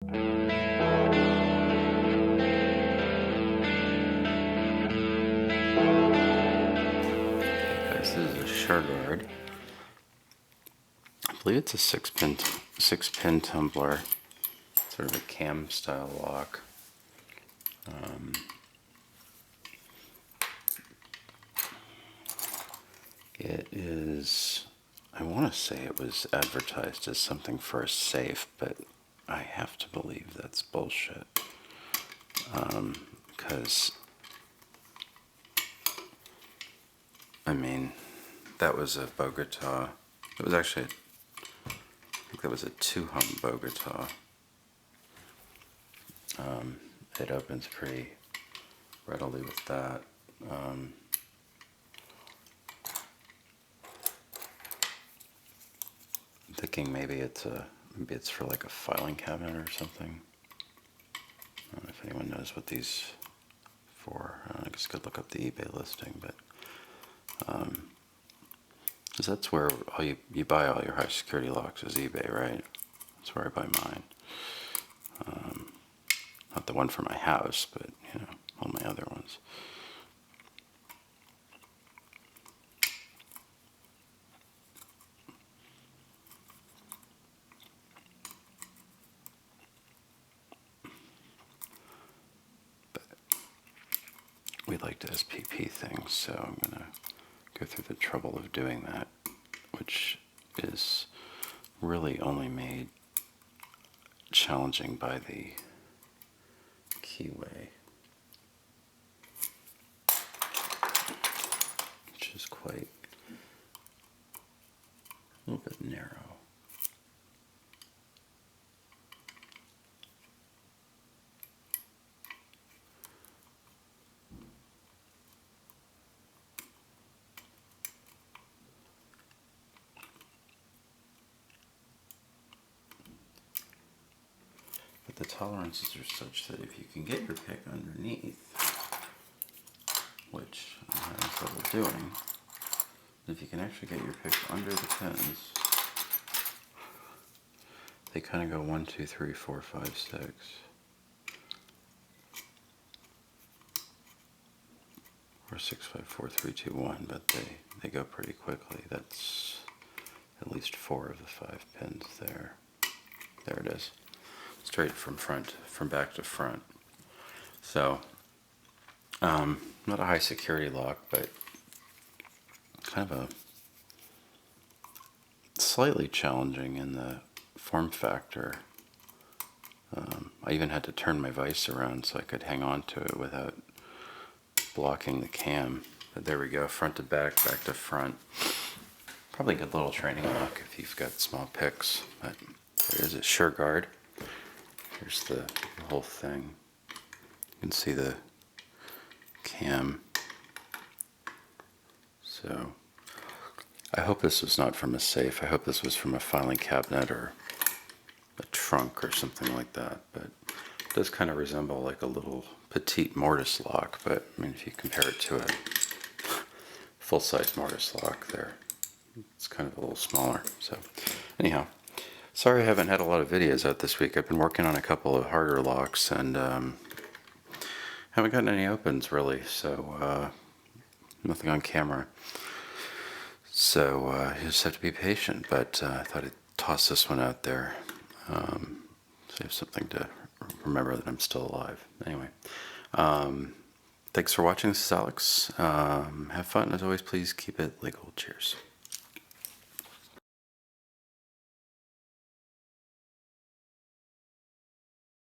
This is a Shurgard. I believe it's a six pin tumbler, sort of a cam style lock. It is, I want to say it was advertised as something for a safe, but I have to believe that's bullshit. Because, I mean, that was a Bogota. It was actually, I think that was a 2-hump Bogota. It opens pretty readily with that. I'm thinking maybe it's for like a filing cabinet or something. I don't know if anyone knows what these for. I guess I could look up the eBay listing, but because that's where you buy all your high security locks is eBay, right? That's where I buy mine. Not the one for my house, but you know, all my other ones. But we like to SPP things, so I'm gonna go through the trouble of doing that, which is really only made challenging by the keyway, which is quite a little bit narrow. But the tolerances are such that if you can get your pick underneath, which I'm having trouble doing, if you can actually get your pick under the pins, they kind of go 1, 2, 3, 4, 5, 6. Or 6, 5, 4, 3, 2, 1, but they go pretty quickly. That's at least 4 of the 5 pins there. There it is. Straight from back to front. So, not a high security lock, but kind of a slightly challenging in the form factor. I even had to turn my vise around so I could hang on to it without blocking the cam. But there we go, front to back, back to front. Probably a good little training lock if you've got small picks. But there's a Shurgard. Here's the whole thing. You can see the cam. So I hope this was not from a safe. I hope this was from a filing cabinet or a trunk or something like that. But it does kind of resemble like a little petite mortise lock. But I mean, if you compare it to a full-size mortise lock there, it's kind of a little smaller. So anyhow, sorry I haven't had a lot of videos out this week. I've been working on a couple of harder locks and haven't gotten any opens really, so nothing on camera. So you just have to be patient, but I thought I'd toss this one out there. So you have something to remember that I'm still alive. Anyway, thanks for watching. This is Alex. Have fun. As always, please keep it legal. Cheers.